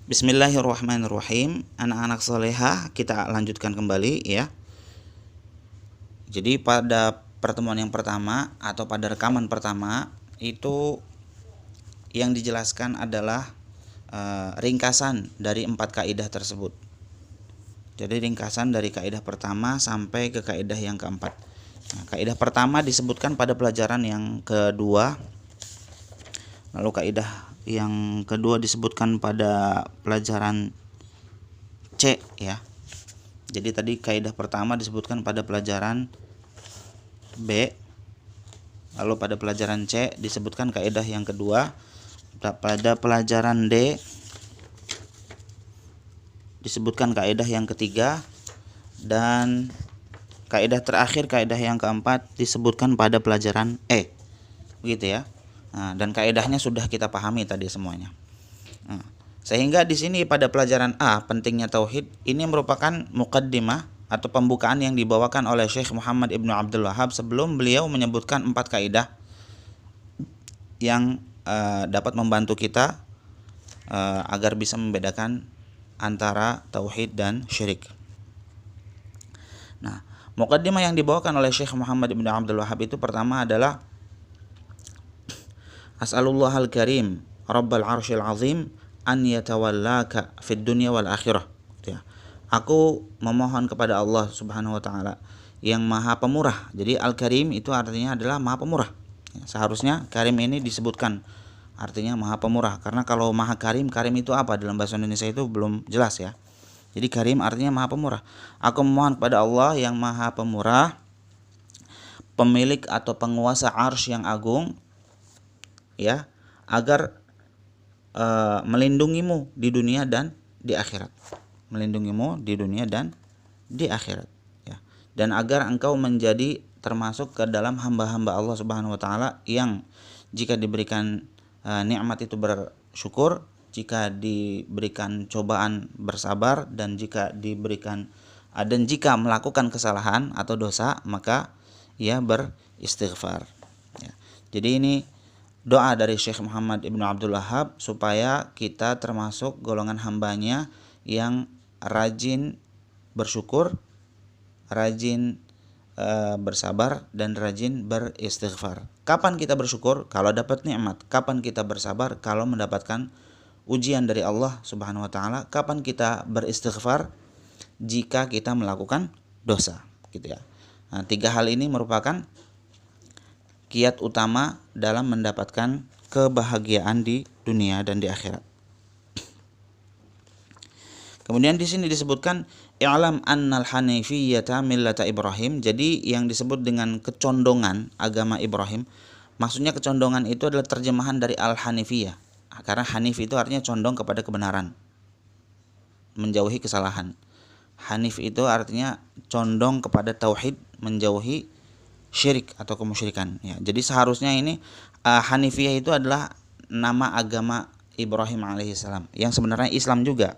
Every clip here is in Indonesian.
Bismillahirrahmanirrahim. Anak-anak solehah, kita lanjutkan kembali ya. Jadi pada pertemuan yang pertama atau pada rekaman pertama itu yang dijelaskan adalah ringkasan dari 4 kaidah tersebut. Jadi ringkasan dari kaidah pertama sampai ke kaidah yang keempat. Nah, kaidah pertama disebutkan pada pelajaran yang kedua. Lalu kaidah yang kedua disebutkan pada pelajaran C ya. Jadi tadi kaidah pertama disebutkan pada pelajaran B. Lalu pada pelajaran C disebutkan kaidah yang kedua. Pada pelajaran D disebutkan kaidah yang ketiga, dan kaidah terakhir, kaidah yang keempat disebutkan pada pelajaran E. Begitu ya. Nah, dan kaidahnya sudah kita pahami tadi semuanya. Nah, sehingga di sini pada pelajaran A, pentingnya tauhid, ini merupakan muqaddimah atau pembukaan yang dibawakan oleh Syekh Muhammad Ibnu Abdul Wahhab sebelum beliau menyebutkan 4 kaidah yang dapat membantu kita agar bisa membedakan antara tauhid dan syirik. Nah, muqaddimah yang dibawakan oleh Syekh Muhammad Ibnu Abdul Wahhab itu pertama adalah As'alullahal karim Rabbal arsyil azim an yatawallaka fid dunya wal akhirah. Ya. Aku memohon kepada Allah Subhanahu wa taala yang Maha Pemurah. Jadi Al-Karim itu artinya adalah Maha Pemurah. Ya, seharusnya Karim ini disebutkan artinya Maha Pemurah, karena kalau Maha Karim, Karim itu apa dalam bahasa Indonesia itu belum jelas ya. Jadi Karim artinya Maha Pemurah. Aku memohon kepada Allah yang Maha Pemurah, pemilik atau penguasa arsy yang agung, ya, agar melindungimu di dunia dan di akhirat. Melindungimu di dunia dan di akhirat, ya. Dan agar engkau menjadi termasuk ke dalam hamba-hamba Allah Subhanahu wa taala yang jika diberikan nikmat itu bersyukur, jika diberikan cobaan bersabar, dan jika melakukan kesalahan atau dosa maka ia beristighfar, ya. Jadi ini doa dari Syekh Muhammad Ibnu Abdul Wahhab supaya kita termasuk golongan hambanya yang rajin bersyukur, rajin bersabar, dan rajin beristighfar. Kapan kita bersyukur? Kalau dapat nikmat. Kapan kita bersabar? Kalau mendapatkan ujian dari Allah Subhanahu wa taala. Kapan kita beristighfar? Jika kita melakukan dosa, gitu ya. Nah, 3 hal ini merupakan kiat utama dalam mendapatkan kebahagiaan di dunia dan di akhirat. Kemudian di sini disebutkan i'lam annal hanifiyyata millata Ibrahim. Jadi yang disebut dengan kecondongan agama Ibrahim, maksudnya kecondongan itu adalah terjemahan dari al-hanifiyah. Karena hanif itu artinya condong kepada kebenaran, menjauhi kesalahan. Hanif itu artinya condong kepada tauhid, menjauhi syirik atau kemusyrikan, ya. Jadi seharusnya ini hanifiyah itu adalah nama agama Ibrahim alaihissalam, yang sebenarnya Islam juga,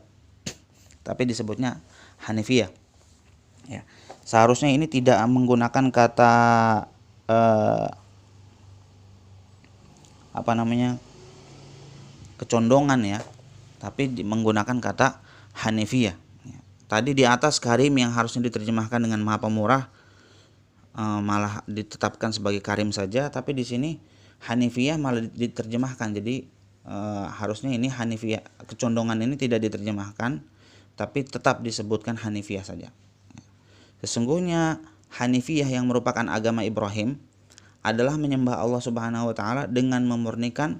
tapi disebutnya Hanifiyah, ya. Seharusnya ini tidak menggunakan kata kecondongan, ya, tapi menggunakan kata Hanifiyah, ya. Tadi di atas Karim yang harusnya diterjemahkan dengan Maha Pemurah malah ditetapkan sebagai Karim saja, tapi di sini Hanifiyah malah diterjemahkan. Jadi harusnya ini Hanifiyah, kecondongan ini tidak diterjemahkan, tapi tetap disebutkan Hanifiyah saja. Sesungguhnya Hanifiyah yang merupakan agama Ibrahim adalah menyembah Allah Subhanahu wa taala dengan memurnikan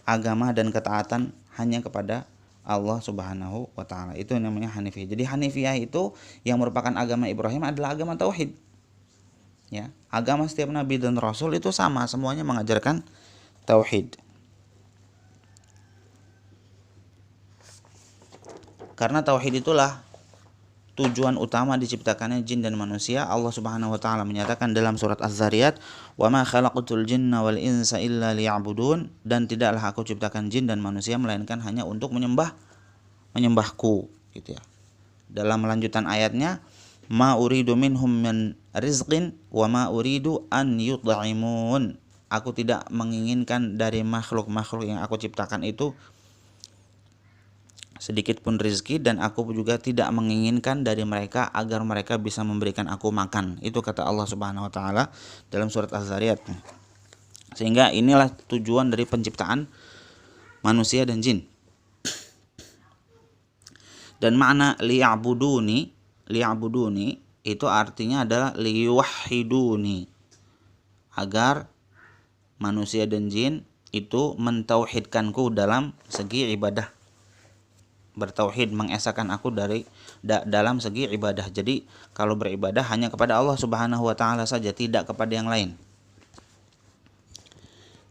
agama dan ketaatan hanya kepada Allah Subhanahu wa taala. Itu namanya Hanifiyah. Jadi Hanifiyah itu yang merupakan agama Ibrahim adalah agama tauhid. Ya, agama setiap nabi dan rasul itu sama, semuanya mengajarkan tauhid. Karena tauhid itulah tujuan utama diciptakannya jin dan manusia. Allah Subhanahu wa taala menyatakan dalam surat Az-Zariyat, "Wa ma khalaqatul jinna wal insa illa liya'budun," dan tidaklah aku ciptakan jin dan manusia melainkan hanya untuk menyembahku, gitu ya. Dalam lanjutan ayatnya, "Ma uridu minhum min rizqin wa ma uridu an yut'imun." Aku tidak menginginkan dari makhluk-makhluk yang aku ciptakan itu sedikit pun rizki, dan aku juga tidak menginginkan dari mereka agar mereka bisa memberikan aku makan. Itu kata Allah Subhanahu wa taala dalam surat Az-Zariyat. Sehingga inilah tujuan dari penciptaan manusia dan jin. Dan makna liya'buduni itu artinya adalah liyuwahhiduni, agar manusia dan jin itu mentauhidkanku dalam segi ibadah, bertauhid, mengesahkan aku dalam segi ibadah. Jadi kalau beribadah hanya kepada Allah Subhanahu wa taala saja, tidak kepada yang lain.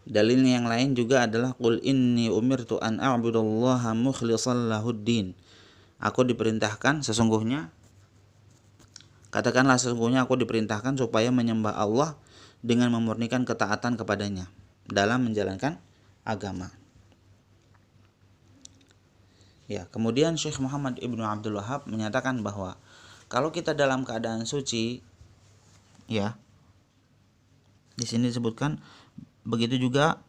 Dalilnya yang lain juga adalah qul inni umirtu an a'budallaha mukhlishan lahuddin. Aku diperintahkan sesungguhnya aku diperintahkan supaya menyembah Allah dengan memurnikan ketaatan kepadanya dalam menjalankan agama. Ya, kemudian Syekh Muhammad Ibnu Abdul Wahhab menyatakan bahwa kalau kita dalam keadaan suci, ya, di sini disebutkan begitu juga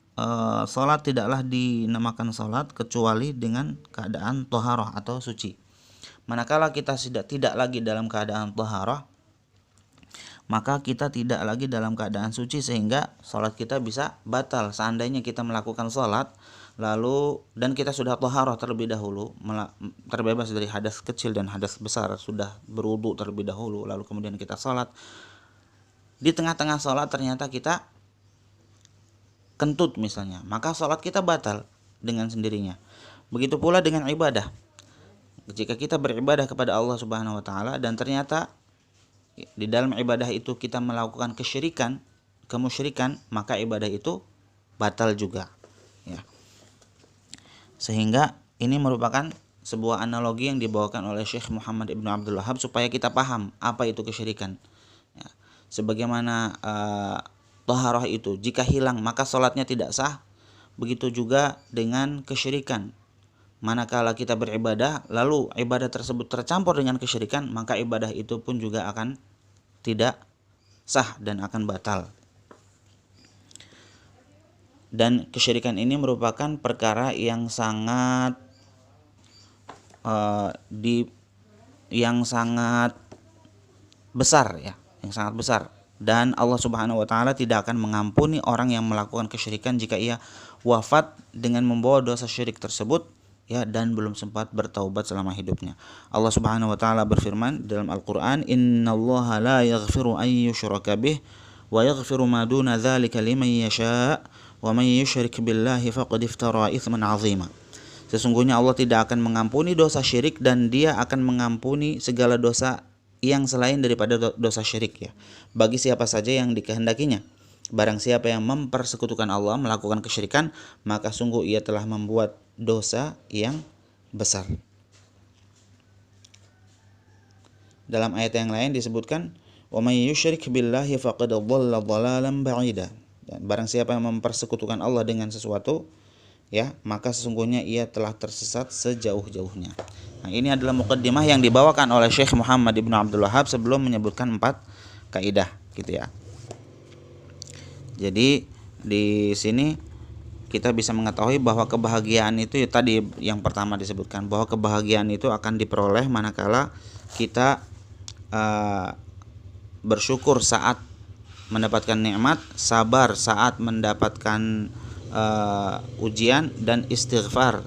salat tidaklah dinamakan salat kecuali dengan keadaan thaharah atau suci. Manakala kita tidak lagi dalam keadaan thaharah, maka kita tidak lagi dalam keadaan suci, sehingga salat kita bisa batal. Seandainya kita melakukan salat lalu dan kita sudah thaharah terlebih dahulu, terbebas dari hadas kecil dan hadas besar, sudah berwudu terlebih dahulu, lalu kemudian kita salat, di tengah-tengah salat ternyata kita kentut misalnya, maka salat kita batal dengan sendirinya. Begitu pula dengan ibadah. Jika kita beribadah kepada Allah Subhanahu wa taala dan ternyata di dalam ibadah itu kita melakukan kemusyrikan, maka ibadah itu batal juga, ya. Sehingga ini merupakan sebuah analogi yang dibawakan oleh Syekh Muhammad Ibnu Abdul Wahhab supaya kita paham apa itu kesyirikan. Ya. Sebagaimana thaharah itu jika hilang maka salatnya tidak sah, begitu juga dengan kesyirikan. Manakala kita beribadah lalu ibadah tersebut tercampur dengan kesyirikan, maka ibadah itu pun juga akan tidak sah dan akan batal. Dan kesyirikan ini merupakan perkara yang sangat besar, ya, yang sangat besar. Dan Allah Subhanahu wa taala tidak akan mengampuni orang yang melakukan kesyirikan jika ia wafat dengan membawa dosa syirik tersebut, ya, dan belum sempat bertaubat selama hidupnya. Allah Subhanahu wa taala berfirman dalam Al-Qur'an, "Innallaha la yaghfiru an yushraka bih wa yaghfiru ma duna dzalika liman yasha' wa may yusyrik billahi faqad iftara itsman 'azima." Sesungguhnya Allah tidak akan mengampuni dosa syirik dan Dia akan mengampuni segala dosa yang selain daripada dosa syirik, ya, bagi siapa saja yang dikehendakinya. Barang siapa yang mempersekutukan Allah, melakukan kesyirikan, maka sungguh ia telah membuat dosa yang besar. Dalam ayat yang lain disebutkan, "Wa may yusyrik billahi faqad dhalla dhalalan ba'ida." Dan barang siapa yang mempersekutukan Allah dengan sesuatu, ya, maka sesungguhnya ia telah tersesat sejauh-jauhnya. Nah, ini adalah muqaddimah yang dibawakan oleh Syekh Muhammad Ibnu Abdul Wahhab sebelum menyebutkan 4 kaidah, gitu ya. Jadi di sini kita bisa mengetahui bahwa kebahagiaan itu, ya, tadi yang pertama disebutkan bahwa kebahagiaan itu akan diperoleh manakala kita bersyukur saat mendapatkan nikmat, sabar saat mendapatkan ujian, dan istighfar,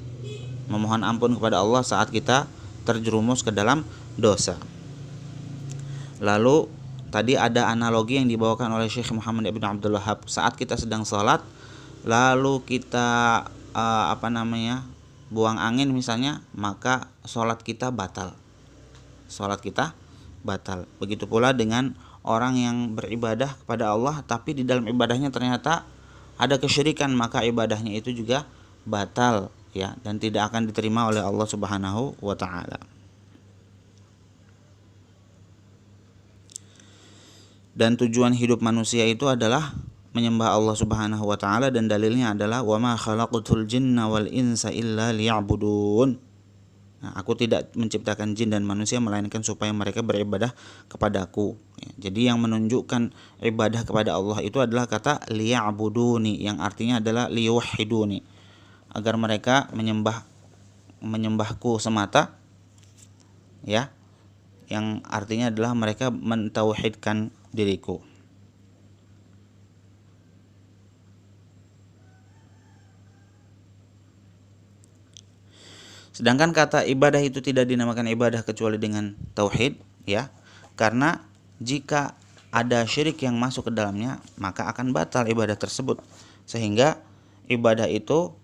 memohon ampun kepada Allah saat kita terjerumus ke dalam dosa. Lalu tadi ada analogi yang dibawakan oleh Syekh Muhammad Ibnu Abdul Wahhab, saat kita sedang sholat lalu kita buang angin misalnya, maka sholat kita batal. Begitu pula dengan orang yang beribadah kepada Allah tapi di dalam ibadahnya ternyata ada kesyirikan, maka ibadahnya itu juga batal, ya, dan tidak akan diterima oleh Allah Subhanahu wa taala. Dan tujuan hidup manusia itu adalah menyembah Allah Subhanahu wa taala, dan dalilnya adalah wa ma khalaqtul jinna wal insa illa liya'budun. Nah, aku tidak menciptakan jin dan manusia melainkan supaya mereka beribadah kepadaku. Ya, jadi yang menunjukkan ibadah kepada Allah itu adalah kata liya'buduni, yang artinya adalah liyuwahhiduni, agar mereka menyembah menyembahku semata, ya, yang artinya adalah mereka mentauhidkan diriku. Sedangkan kata ibadah itu tidak dinamakan ibadah kecuali dengan tauhid, ya. Karena jika ada syirik yang masuk ke dalamnya, maka akan batal ibadah tersebut. Sehingga ibadah itu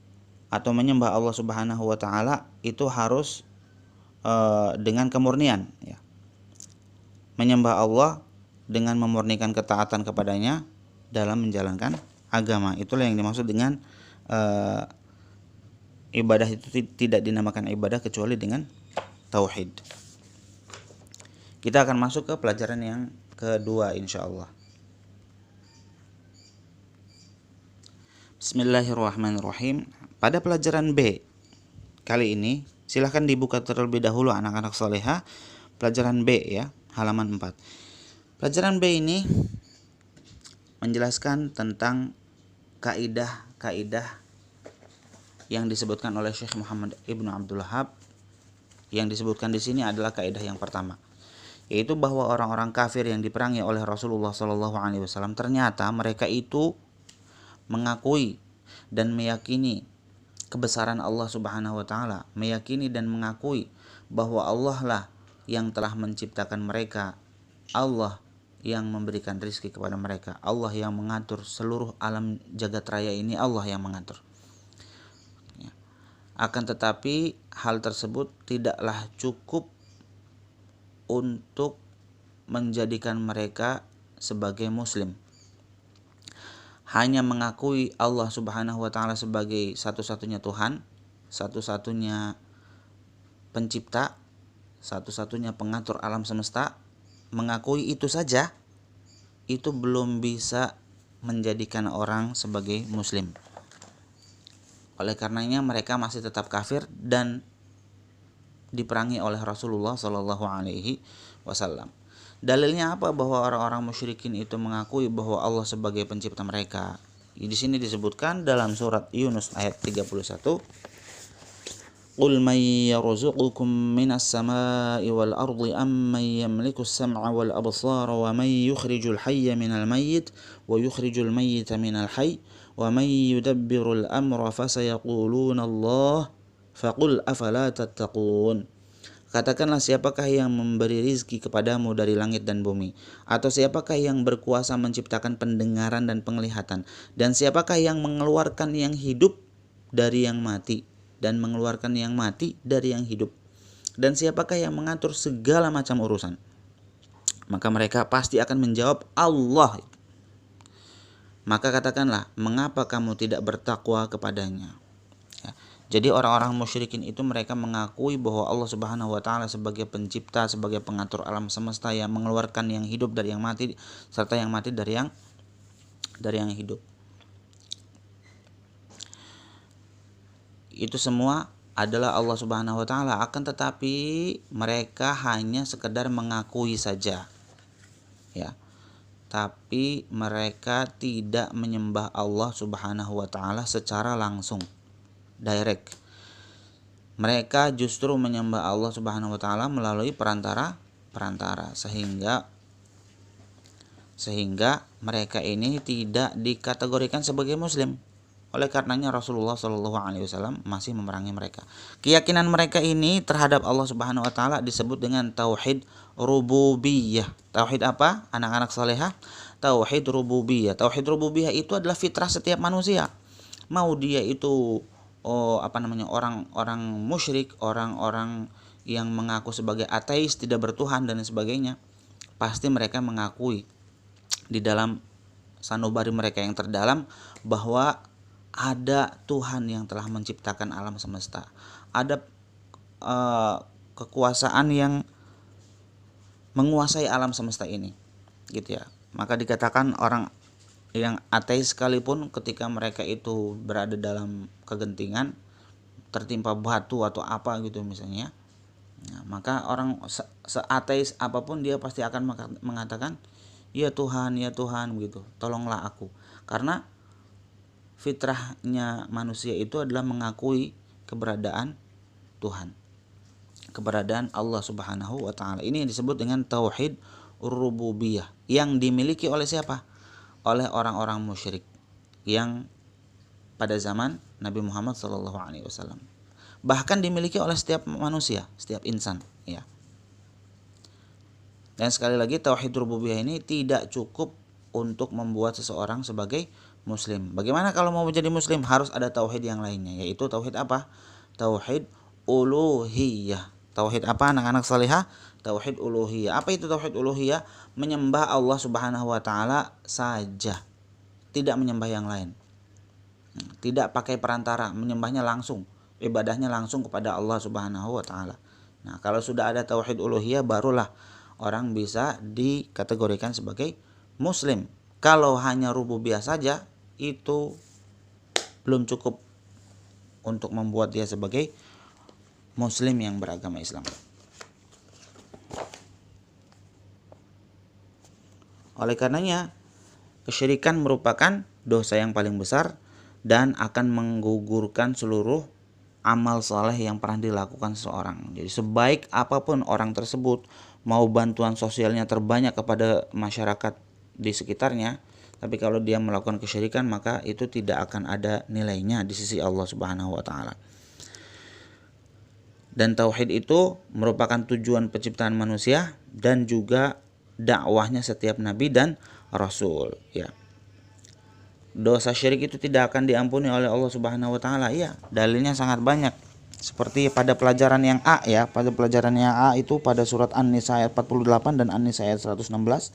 atau menyembah Allah Subhanahu wa taala itu harus dengan kemurnian, ya. Menyembah Allah dengan memurnikan ketaatan kepadanya dalam menjalankan agama. Itulah yang dimaksud dengan ibadah itu tidak dinamakan ibadah kecuali dengan tauhid. Kita akan masuk ke pelajaran yang kedua insyaallah. Bismillahirrahmanirrahim. Pada pelajaran B kali ini, silahkan dibuka terlebih dahulu anak-anak salehah, pelajaran B, ya, halaman 4. Pelajaran B ini menjelaskan tentang kaidah-kaidah yang disebutkan oleh Syekh Muhammad Ibnu Abdul Wahhab. Yang disebutkan di sini adalah kaidah yang pertama, yaitu bahwa orang-orang kafir yang diperangi oleh Rasulullah SAW ternyata mereka itu mengakui dan meyakini kebesaran Allah Subhanahu wa taala, meyakini dan mengakui bahwa Allah lah yang telah menciptakan mereka, Allah yang memberikan rizki kepada mereka, Allah yang mengatur seluruh alam jagat raya ini, Allah yang mengatur. Akan tetapi hal tersebut tidaklah cukup untuk menjadikan mereka sebagai muslim. Hanya mengakui Allah Subhanahu wa taala sebagai satu-satunya Tuhan, satu-satunya pencipta, satu-satunya pengatur alam semesta, mengakui itu saja itu belum bisa menjadikan orang sebagai muslim. Oleh karenanya mereka masih tetap kafir dan diperangi oleh Rasulullah Shallallahu Alaihi Wasallam. Dalilnya apa bahwa orang-orang musyrikin itu mengakui bahwa Allah sebagai pencipta mereka? Di sini disebutkan dalam surat Yunus ayat 31. Qul may yarzuqukum minas samai wal ardi amman yamliku as-sam'a wal absara wa may yukhrijul hayya minal mayyit wa yukhrijul mayyita minal hayy wa may yudabbirul amra fasayaquluna Allah faqul afala tattaqun. Katakanlah, siapakah yang memberi rizki kepadamu dari langit dan bumi? Atau siapakah yang berkuasa menciptakan pendengaran dan penglihatan? Dan siapakah yang mengeluarkan yang hidup dari yang mati dan mengeluarkan yang mati dari yang hidup? Dan siapakah yang mengatur segala macam urusan? Maka mereka pasti akan menjawab, Allah. Maka katakanlah, mengapa kamu tidak bertakwa kepadanya? Jadi orang-orang musyrikin itu mereka mengakui bahwa Allah Subhanahu wa taala sebagai pencipta, sebagai pengatur alam semesta yang mengeluarkan yang hidup dari yang mati serta yang mati dari yang hidup. Itu semua adalah Allah Subhanahu wa taala, akan tetapi mereka hanya sekedar mengakui saja. Ya. Tapi mereka tidak menyembah Allah Subhanahu wa taala secara langsung, direct. Mereka justru menyembah Allah Subhanahu wa taala melalui perantara sehingga mereka ini tidak dikategorikan sebagai muslim. Oleh karenanya Rasulullah Shallallahu Alaihi Wasallam masih memerangi mereka. Keyakinan mereka ini terhadap Allah Subhanahu Wa Taala disebut dengan tauhid rububiyah. Tauhid apa? Anak-anak salehah, tauhid rububiyah. Tauhid rububiyah itu adalah fitrah setiap manusia. Mau dia itu orang-orang musyrik, orang-orang yang mengaku sebagai ateis, tidak bertuhan dan sebagainya, pasti mereka mengakui di dalam sanubari mereka yang terdalam bahwa ada Tuhan yang telah menciptakan alam semesta, ada kekuasaan yang menguasai alam semesta ini, gitu ya. Maka dikatakan orang yang ateis sekalipun ketika mereka itu berada dalam kegentingan, tertimpa batu atau apa gitu misalnya, maka orang seateis apapun dia pasti akan mengatakan, ya Tuhan begitu, tolonglah aku. Karena fitrahnya manusia itu adalah mengakui keberadaan Tuhan, keberadaan Allah Subhanahu wa taala. Ini yang disebut dengan tauhid rububiyah yang dimiliki oleh siapa? Oleh orang-orang musyrik yang pada zaman Nabi Muhammad SAW. Bahkan dimiliki oleh setiap manusia, setiap insan, ya. Dan sekali lagi tauhid rububiyah ini tidak cukup untuk membuat seseorang sebagai muslim. Bagaimana kalau mau menjadi muslim? Harus ada tauhid yang lainnya, yaitu tauhid apa? Tauhid uluhiyah. Tauhid apa anak-anak salihah? Tauhid uluhiyah. Apa itu tauhid uluhiyah? Menyembah Allah Subhanahu wa taala saja. Tidak menyembah yang lain. Tidak pakai perantara, menyembahnya langsung, ibadahnya langsung kepada Allah Subhanahu wa taala. Nah, kalau sudah ada tauhid uluhiyah barulah orang bisa dikategorikan sebagai muslim. Kalau hanya rububiyah saja itu belum cukup untuk membuat dia sebagai muslim yang beragama Islam. Oleh karenanya, kesyirikan merupakan dosa yang paling besar dan akan menggugurkan seluruh amal saleh yang pernah dilakukan seseorang. Jadi sebaik apapun orang tersebut, mau bantuan sosialnya terbanyak kepada masyarakat di sekitarnya, tapi kalau dia melakukan kesyirikan maka itu tidak akan ada nilainya di sisi Allah Subhanahu wa taala. Dan tauhid itu merupakan tujuan penciptaan manusia dan juga dakwahnya setiap nabi dan rasul, ya. Dosa syirik itu tidak akan diampuni oleh Allah Subhanahu wa taala. Iya, dalilnya sangat banyak. Seperti pada pelajaran yang A, ya, pada pelajaran yang A itu pada surat An-Nisa ayat 48 dan An-Nisa ayat 116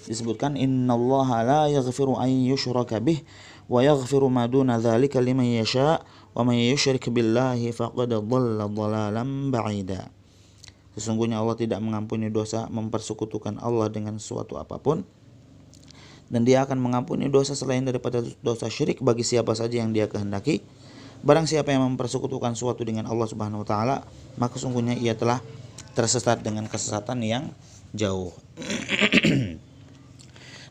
disebutkan innallaha la yaghfiru an yushraka bih wa yaghfiru ma duna dzalika liman yasha wa may yusyrik billahi faqad dhalla dhalalan ba'ida. Sesungguhnya Allah tidak mengampuni dosa mempersekutukan Allah dengan sesuatu apapun, dan dia akan mengampuni dosa selain daripada dosa syirik bagi siapa saja yang dia kehendaki. Barang siapa yang mempersekutukan suatu dengan Allah Subhanahu wa taala, maka sungguhnya ia telah tersesat dengan kesesatan yang jauh.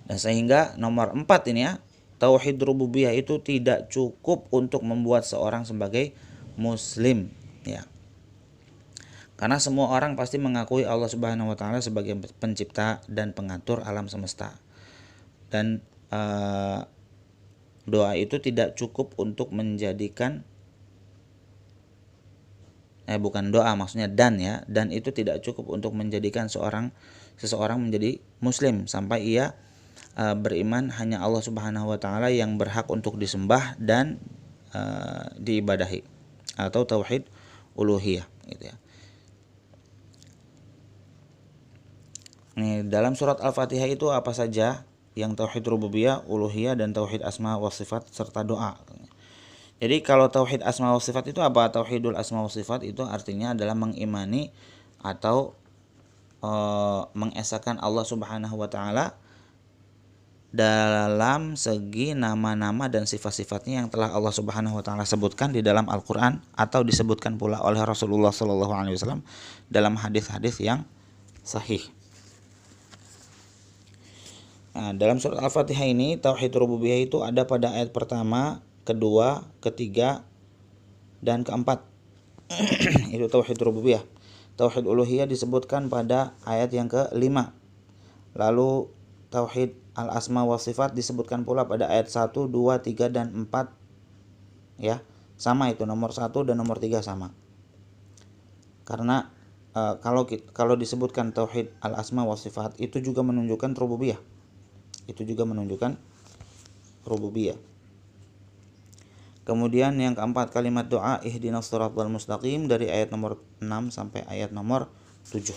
Dan sehingga nomor 4 ini, ya, tauhid rububiyah itu tidak cukup untuk membuat seorang sebagai muslim, ya. Karena semua orang pasti mengakui Allah Subhanahu wa taala sebagai pencipta dan pengatur alam semesta. Dan doa itu tidak cukup untuk menjadikan bukan doa maksudnya dan itu tidak cukup untuk menjadikan seseorang menjadi muslim sampai ia beriman hanya Allah Subhanahu wa taala yang berhak untuk disembah dan diibadahi, atau tauhid uluhiyah, gitu, ya. Nih, dalam surat Al-Fatihah itu apa saja yang tauhid rububiyah, uluhiyah, dan tauhid asma wa sifat serta doa. Jadi kalau tauhid asma wa sifat itu apa? Tauhidul asma wa sifat itu artinya adalah mengimani atau mengesahkan Allah Subhanahu wa taala dalam segi nama-nama dan sifat-sifatnya yang telah Allah Subhanahu wa taala sebutkan di dalam Al-Qur'an atau disebutkan pula oleh Rasulullah SAW dalam hadis-hadis yang sahih. Nah, dalam surat Al-Fatihah ini tauhid rububiyah itu ada pada ayat pertama, kedua, ketiga, dan keempat. Itu tauhid rububiyah. Tauhid uluhiyah disebutkan pada ayat yang ke-5. Lalu tauhid al-asma wa sifat disebutkan pula pada ayat 1, 2, 3, dan 4. Ya, sama itu, nomor 1 dan nomor 3 sama. Karena kalau disebutkan tauhid al-asma wa sifat itu juga menunjukkan rububiyah. Itu juga menunjukkan rububiyah. Kemudian yang keempat, kalimat doa ihdinas shiratal mustaqim dari ayat nomor 6 sampai ayat nomor 7.